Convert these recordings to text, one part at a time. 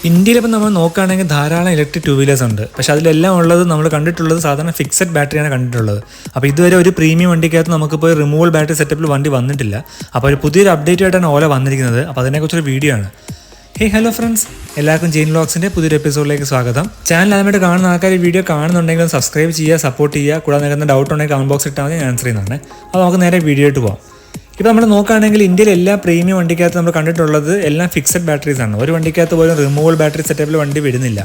ഇന്ത്യയിലിപ്പോൾ നമ്മൾ നോക്കുകയാണെങ്കിൽ ധാരാളം ഇലക്ട്രിക് ടൂ വീലേഴ്സ് ഉണ്ട്. പക്ഷേ അതിലെല്ലാം ഉള്ളത് നമ്മൾ കണ്ടിട്ടുള്ളത് സാധാരണ ഫിക്സഡ് ബാറ്ററിയാണ് കണ്ടിട്ടുള്ളത്. അപ്പോൾ ഇതുവരെ ഒരു പ്രീമിയം വണ്ടിക്കകത്ത് നമുക്കിപ്പോൾ റിമൂവൽ ബാറ്ററി സെറ്റപ്പിൽ വണ്ടി വന്നിട്ടില്ല. അപ്പോൾ ഒരു പുതിയൊരു അപ്ഡേറ്റ് ആയിട്ടാണ് ഓല വന്നിരിക്കുന്നത്. അപ്പോൾ അതിനെക്കുറിച്ചൊരു വീഡിയോ ആണ്. ഹലോ ഫ്രണ്ട്സ്, എല്ലാവർക്കും ജെയിൻ വ്ലോഗ്സിൻ്റെ പുതിയൊരു എപ്പിസോഡിലേക്ക് സ്വാഗതം. ചാനൽ ആദ്യമായിട്ട് കാണുന്ന ആൾക്കാർ ഈ വീഡിയോ കാണുന്നുണ്ടെങ്കിൽ സബ്സ്ക്രൈബ് ചെയ്യുക, സപ്പോർട്ട് ചെയ്യുക. കൂടാതെ നിങ്ങൾക്ക് ഡൗട്ട് ഉണ്ടെങ്കിൽ കമന്റ് ബോക്സ് ഇട്ടാൽ മതി, ഞാൻ ആൻസർ ചെയ്യുന്നതാണ്. അപ്പോൾ നമുക്ക് നേരെ വീഡിയോ ആയിട്ട് പോകാം. ഇപ്പോൾ നമ്മൾ നോക്കുകയാണെങ്കിൽ ഇന്ത്യയിൽ എല്ലാ പ്രീമിയം വണ്ടിക്കകത്ത് നമ്മൾ കണ്ടിട്ടുള്ളത് എല്ലാം ഫിക്സഡ് ബാറ്ററീസ് ആണ്. ഒരു വണ്ടിക്കകത്ത് പോലും റിമൂവൽ ബാറ്ററി സെറ്റപ്പിൽ വണ്ടി വരുന്നില്ല.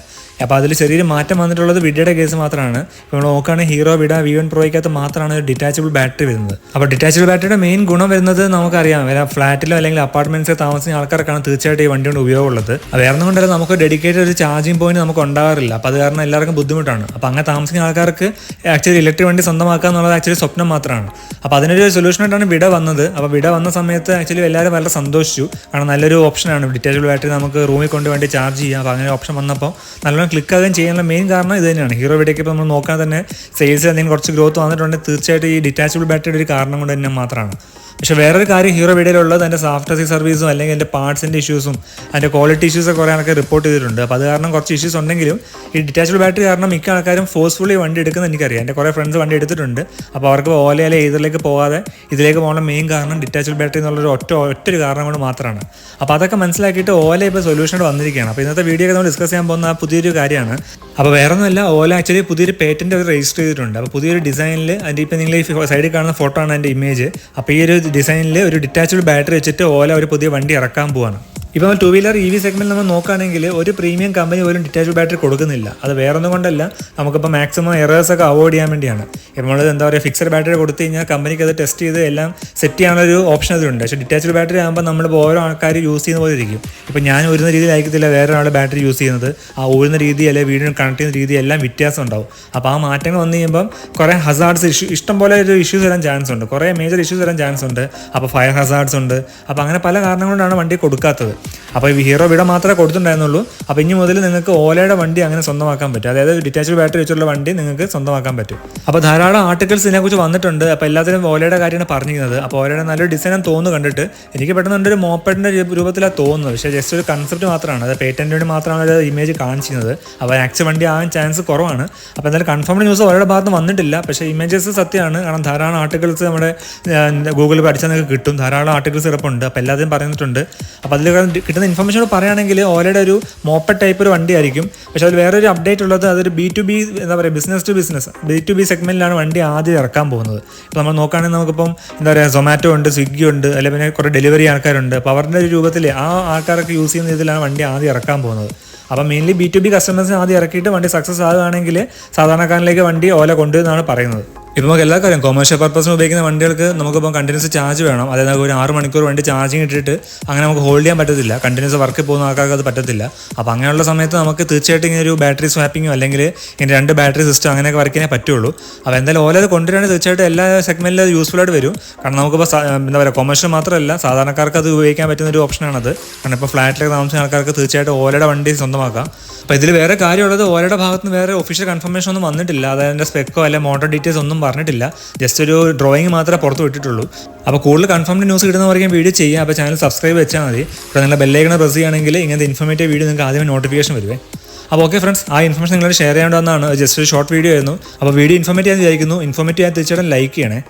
അപ്പോൾ അതിൽ ചെറിയൊരു മാറ്റം വന്നിട്ടുള്ളത് വിഡയുടെ കേസ് മാത്രമാണ്. ഇപ്പോൾ നമ്മൾ നോക്കുകയാണെങ്കിൽ ഹീറോ വിഡ V1 പ്രോയ്ക്കകത്ത് മാത്രമാണ് ഒരു ഡിറ്റാച്ചബിൾ ബാറ്ററി വരുന്നത്. അപ്പോൾ ഡിറ്റാച്ചബിൾ ബാറ്ററിയുടെ മെയിൻ ഗുണം വരുന്നത് നമുക്കറിയാം, ഫ്ലാറ്റിലോ അല്ലെങ്കിൽ അപ്പാർട്ട്മെന്റ്സിൽ താമസിക്കുന്ന ആൾക്കാർക്കാണ് തീർച്ചയായിട്ടും ഈ വണ്ടി കൊണ്ട് ഉപയോഗമുള്ളത്. വേറെ ഒന്നും കൊണ്ടല്ല, നമുക്ക് ഡെഡിക്കേറ്റഡ് ഒരു ചാർജിങ് പോയിന്റ് നമുക്ക് ഉണ്ടാകാറില്ല. അപ്പോൾ അത് കാരണം എല്ലാവർക്കും ബുദ്ധിമുട്ടാണ്. അപ്പോൾ അങ്ങനെ താമസിക്കുന്ന ആൾക്കാർക്ക് ആക്ച്വലി ഇലക്ട്രിക് വണ്ടി സ്വന്തമാക്കുക എന്നുള്ളത് ആക്ച്വലി സ്വപ്നം മാത്രമാണ്. അപ്പോൾ അതിനൊരു സൊല്യൂഷനായിട്ടാണ് വിഡ വന്നത്. അപ്പോൾ വിഡ വന്ന സമയത്ത് ആക്ച്വലി എല്ലാവരും വളരെ സന്തോഷിച്ചു. കാരണം നല്ലൊരു ഓപ്ഷനാണ് ഡിറ്റാച്ചബിൾ ബാറ്ററി, നമുക്ക് റൂമിൽ കൊണ്ട് വേണ്ടി ചാർജ് ചെയ്യാം. അപ്പോൾ അങ്ങനെ ഓപ്ഷൻ വന്നപ്പോൾ നല്ലോണം ക്ലിക്ക് ആകുകയും ചെയ്യാനുള്ള മെയിൻ കാരണം ഇത് തന്നെയാണ്. ഹീറോ വിഡയ്ക്ക് ഇപ്പോൾ നമ്മൾ നോക്കാൻ തന്നെ സെയിൽസ് എന്തെങ്കിലും കുറച്ച് ഗ്രോത്ത് വന്നിട്ടുണ്ടെങ്കിൽ തീർച്ചയായിട്ടും ഈ ഡിറ്റാച്ചബിൾ ബാറ്ററിയുടെ ഒരു കാരണം കൊണ്ട് തന്നെ മാത്രമാണ്. പക്ഷേ വേറൊരു കാര്യം ഹീറോ വിഡയിലുള്ളത് അതിൻ്റെ ആഫ്റ്റർ സെയിൽ സർവീസും അല്ലെങ്കിൽ അതിൻ്റെ പാർട്സിൻ്റെ ഇഷ്യൂസും അതിൻ്റെ ക്വാളിറ്റി ഇഷ്യൂസൊക്കെ കുറേ ആൾക്കാർ റിപ്പോർട്ട് ചെയ്തിട്ടുണ്ട്. അപ്പോൾ അത് കാരണം കുറച്ച് ഇഷ്യൂസ് ഉണ്ടെങ്കിലും ഈ ഡിറ്റാച്ചബിൾ ബാറ്ററി കാരണം മിക്ക ആൾക്കാരും ഫോഴ്സ്ഫുള്ളി വണ്ടി എടുക്കുന്നത് എനിക്കറിയാം. എൻ്റെ കുറേ ഫ്രണ്ട്സ് വണ്ടി എടുത്തിട്ടുണ്ട്. അപ്പോൾ അവർക്ക് ഓലയിലെ ഇതിലേക്ക് പോകാതെ ഇതിലേക്ക് പോകാനുള്ള മെയിൻ കാരണം ഡിറ്റാച്ചബിൾ ബാറ്ററി എന്നുള്ളൊരു ഒറ്റൊരു കാരണം കൊണ്ട് മാത്രമാണ്. അപ്പോൾ അതൊക്കെ മനസ്സിലാക്കിയിട്ട് ഓല ഇപ്പോൾ സൊല്യൂഷനായിട്ട് വന്നിരിക്കുകയാണ്. അപ്പോൾ ഇന്നത്തെ വീഡിയോ നമ്മൾ ഡിസ്കസ് ചെയ്യാൻ പോകുന്ന പുതിയൊരു കാര്യമാണ്. അപ്പോൾ വേറെ ഒന്നുമല്ല, ഓല ആക്ച്വലി പുതിയൊരു പേറ്റന്റ് അവർ രജിസ്റ്റർ ചെയ്തിട്ടുണ്ട്. അപ്പോൾ പുതിയൊരു ഡിസൈനിൽ അതിൻ്റെ ഇപ്പോൾ നിങ്ങൾ ഈ സൈഡിൽ കാണുന്ന ഫോട്ടോ ആണ് എൻ്റെ ഇമേജ്. അപ്പോൾ ഈ ഒരു ഡിസൈനിൽ ഒരു ഡിറ്റാച്ചബിൾ ബാറ്ററി വെച്ചിട്ട് ഓല ഒരു പുതിയ വണ്ടി ഇറക്കാൻ പോവാണ്. ഇപ്പോൾ ടൂ വീലർ EV സെഗ്മെൻറ്റിൽ നമ്മൾ നോക്കുകയാണെങ്കിൽ ഒരു പ്രീമിയം കമ്പനി പോലും ഡിറ്റാച്ചബിൾ ബാറ്ററി കൊടുക്കുന്നില്ല. അത് വേറെ ഒന്നും കൊണ്ടല്ല, നമുക്കിപ്പോൾ മാക്സിമം എറേഴ്സൊക്കെ അവോയ്ഡ് ചെയ്യാൻ വേണ്ടിയാണ്. ഇപ്പോൾ നമ്മൾ എന്താ പറയുക, ഫിക്സഡ് ബാറ്ററി കൊടുത്തു കഴിഞ്ഞാൽ കമ്പനിക്ക് അത് ടെസ്റ്റ് ചെയ്ത് എല്ലാം സെറ്റ് ചെയ്യാനുള്ളൊരു ഓപ്ഷൻ അതിലുണ്ട്. പക്ഷേ ഡിറ്റാച്ചബിൾ ബാറ്ററി ആകുമ്പോൾ നമ്മളിപ്പോൾ ഓരോ ആൾക്കാർ യൂസ് ചെയ്യുന്ന പോലെ ഇരിക്കും. ഇപ്പോൾ ഞാൻ ഊരുന്ന രീതിയിലായിരിക്കത്തില്ല വേറെ ആളുടെ ബാറ്ററി യൂസ് ചെയ്യുന്നത്. ആ ഊരുന്ന രീതി അല്ലെങ്കിൽ വീടിന് കണക്ട് ചെയ്യുന്ന രീതി എല്ലാം വ്യത്യാസം ഉണ്ടാവും. അപ്പോൾ ആ മാറ്റങ്ങൾ വന്നു കഴിയുമ്പം കുറേ ഹസാർഡ്സ് ഇഷ്ടം പോലെ ഒരു ഇഷ്യൂസ് വരാൻ ചാൻസ് ഉണ്ട്, കുറേ മേജർ ഇഷ്യൂസ് വരാൻ ചാൻസ് ഉണ്ട്. അപ്പോൾ ഫയർ ഹസാർഡ്സ് ഉണ്ട്. അപ്പോൾ അങ്ങനെ പല കാരണം കൊണ്ടാണ് വണ്ടി കൊടുക്കാത്തത്. അപ്പോൾ ഈ ഹീറോ വിഡ മാത്രമേ കൊടുത്തിട്ടുണ്ടായിരുന്നുള്ളൂ. അപ്പോൾ ഇനി മുതൽ നിങ്ങൾക്ക് ഓലയുടെ വണ്ടി അങ്ങനെ സ്വന്തമാക്കാൻ പറ്റും. അതായത് ഡിറ്റാച്ചബിൾ ബാറ്ററി വെച്ചുള്ള വണ്ടി നിങ്ങൾക്ക് സ്വന്തമാക്കാൻ പറ്റും. അപ്പോൾ ധാരാളം ആർട്ടിക്കിൾസ് ഇതിനെക്കുറിച്ച് വന്നിട്ടുണ്ട്. അപ്പോൾ എല്ലാത്തിനും ഓലയുടെ കാര്യമാണ് പറഞ്ഞിരുന്നത്. അപ്പോൾ ഓലയുടെ നല്ലൊരു ഡിസൈൻ തോന്നുന്നു കണ്ടിട്ട്. എനിക്ക് പെട്ടെന്ന് ഒരു മോപ്പഡിൻ്റെ രൂപത്തിലാണ് തോന്നുന്നത്. പക്ഷേ ജസ്റ്റ് ഒരു കൺസെപ്റ്റ് മാത്രമാണ്, അത് പേറ്റന്റ് വേണ്ടി മാത്രമാണ് ഒരു ഇമേജ് കാണിച്ചിരുന്നത്. അപ്പോൾ ആക്ച്വൽ വണ്ടി ആകാൻ ചാൻസ് കുറവാണ്. അപ്പോൾ എന്തായാലും കൺഫേംഡ് ന്യൂസ് ഓലയുടെ ഭാഗത്ത് വന്നിട്ടില്ല. പക്ഷേ ഇമേജസ് സത്യമാണ്. കാരണം ധാരാളം ആർട്ടിക്കിൾസ് നമ്മുടെ ഗൂഗിളിൽ പഠിച്ചാൽ നിങ്ങൾക്ക് കിട്ടും. ധാരാളം ആർട്ടിക്കിൾസ് ഇറപ്പുണ്ട്. അപ്പോൾ എല്ലാത്തിനും പറഞ്ഞിട്ടുണ്ട്. അപ്പോൾ അതിൽ കിട്ടുന്ന ഇൻഫർമേഷൻ പറയുകയാണെങ്കിൽ ഓലയുടെ ഒരു മോപ്പഡ് ടൈപ്പ് ഒരു വണ്ടി ആയിരിക്കും. പക്ഷേ അതിൽ വേറൊരു അപ്ഡേറ്റ് ഉള്ളത് അതൊരു B2B എന്താ പറയുക, ബിസിനസ് ടു ബിസിനസ് B2B സെഗ്മെന്റിലാണ് വണ്ടി ആദ്യം ഇറക്കാൻ പോകുന്നത്. ഇപ്പോൾ നമ്മൾ നോക്കുകയാണെങ്കിൽ നമുക്കിപ്പം എന്താ പറയുക, സൊമാറ്റോ ഉണ്ട്, സ്വിഗ്ഗി ഉണ്ട്, അല്ലെങ്കിൽ പിന്നെ കുറേ ഡെലിവറി ആൾക്കാരുണ്ട്. അപ്പോൾ അവരുടെ ഒരു രൂപത്തിൽ ആ ആൾക്കാരൊക്കെ യൂസ് ചെയ്യുന്ന രീതിയിലാണ് വണ്ടി ആദ്യം ഇറക്കാൻ പോകുന്നത്. അപ്പോൾ മെയിൻലി B2B കസ്റ്റമേഴ്സിന് ആദ്യം ഇറക്കിയിട്ട് വണ്ടി സക്സസ് ആകുകയാണെങ്കിൽ സാധാരണക്കാരനിലേക്ക് വണ്ടി ഓല കൊണ്ടുവന്നാണ് പറയുന്നത്. ഇപ്പോൾ നമുക്ക് എല്ലാ കാര്യം കൊമേഴ്ഷ്യൽ പർപ്പസിന് ഉപയോഗിക്കുന്ന വണ്ടികൾക്ക് നമുക്കിപ്പോൾ കണ്ടിന്യൂസ് ചാർജ് വേണം. അതായത് നമുക്ക് ഒരു 6 മണിക്കൂർ വണ്ടി ചാർജിങ് ഇട്ടിട്ട് അങ്ങനെ നമുക്ക് ഹോൾഡ് ചെയ്യാൻ പറ്റത്തില്ല. കണ്ടിന്യൂസ് വർക്കിൽ പോകുന്ന ആൾക്കാർക്ക് അത് പറ്റത്തില്ല. അപ്പോൾ അങ്ങനെയുള്ള സമയത്ത് നമുക്ക് തീർച്ചയായിട്ടും ഇങ്ങനെ ഒരു ബാറ്ററി സ്വാപ്പിങ്ങോ അല്ലെങ്കിൽ ഇങ്ങനെ 2 ബാറ്ററി സിസ്റ്റം അങ്ങനെയൊക്കെ വർക്ക് ചെയ്യാനേ പറ്റുള്ളൂ. അപ്പോൾ എന്തായാലും ഓല അത് കൊണ്ടുവരികയാണെങ്കിൽ തീർച്ചയായിട്ടും എല്ലാ സെഗ്മെന്റിലും അത് യൂസ്ഫുൾ ആയിട്ട് വരും. കാരണം നമുക്കിപ്പോൾ എന്താ പറയുക, കൊമേഴ്ഷ്യൽ മാത്രമല്ല സാധാരണക്കാർക്ക് അത് ഉപയോഗിക്കാൻ പറ്റുന്ന ഒരു ഓപ്ഷനാണത്. കാരണം ഇപ്പോൾ ഫ്ലാറ്റിലൊക്കെ താമസിക്കുന്ന ആൾക്കാർക്ക് തീർച്ചയായിട്ടും ഓലയുടെ വണ്ടി സ്വന്തമാക്കാം. അപ്പോൾ ഇതിൽ വേറെ കാര്യമുള്ളത്, ഓലയുടെ ഭാഗത്ത് നിന്ന് വേറെ ഒഫീഷ്യൽ കൺഫർമേഷൻ ഒന്നും വന്നിട്ടില്ല. അതായത് അതിൻ്റെ സ്പെക്കോ അല്ലെങ്കിൽ മോട്ടോർ ഡീറ്റെയിൽസ് ഒന്നും പറഞ്ഞിട്ടില്ല. ജസ്റ്റ് ഒരു ഡ്രോയിങ് മാത്രമേ പുറത്ത് വിട്ടിട്ടുള്ളൂ. അപ്പോൾ കൂടുതൽ കൺഫേംഡ് ന്യൂസ് കിട്ടുന്നവർക്ക് വീഡിയോ ചെയ്യാം. അപ്പോൾ ചാനൽ സബ്സ്ക്രൈബ് വെച്ചാൽ മതി. അപ്പോൾ നിങ്ങളുടെ ബെല്ലൈക്കൺ പ്രസ് ചെയ്യുകയാണെങ്കിൽ ഇങ്ങനത്തെ ഇൻഫോർമേറ്റീവ് വീഡിയോ നിങ്ങൾക്ക് ആദ്യമേ നോട്ടിഫിക്കേഷൻ വരുവേ. അപ്പോൾ ഓക്കെ ഫ്രണ്ട്സ്, ആ ഇൻഫർമേഷൻ നിങ്ങളോട് ഷെയർ ചെയ്യേണ്ടതെന്നാണ്. ജസ്റ്റ് ഒരു ഷോർട്ട് വീഡിയോ ആയിരുന്നു. അപ്പോൾ വീഡിയോ ഇൻഫോർമേറ്റീവ് ആയി വിചാരിക്കുന്നു. ഇൻഫോർമേറ്റീവ് ആയി തീർച്ചയായിട്ടും ലൈക്ക് ചെയ്യണേ.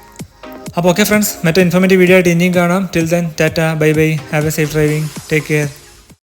അപ്പോൾ ഓക്കെ ഫ്രണ്ട്സ്, മറ്റേ ഇൻഫോർമേറ്റീവ് വീഡിയോ ആയിട്ട് ഇനിയും കാണാം. Till then Tata, bye bye, have A safe driving, take care.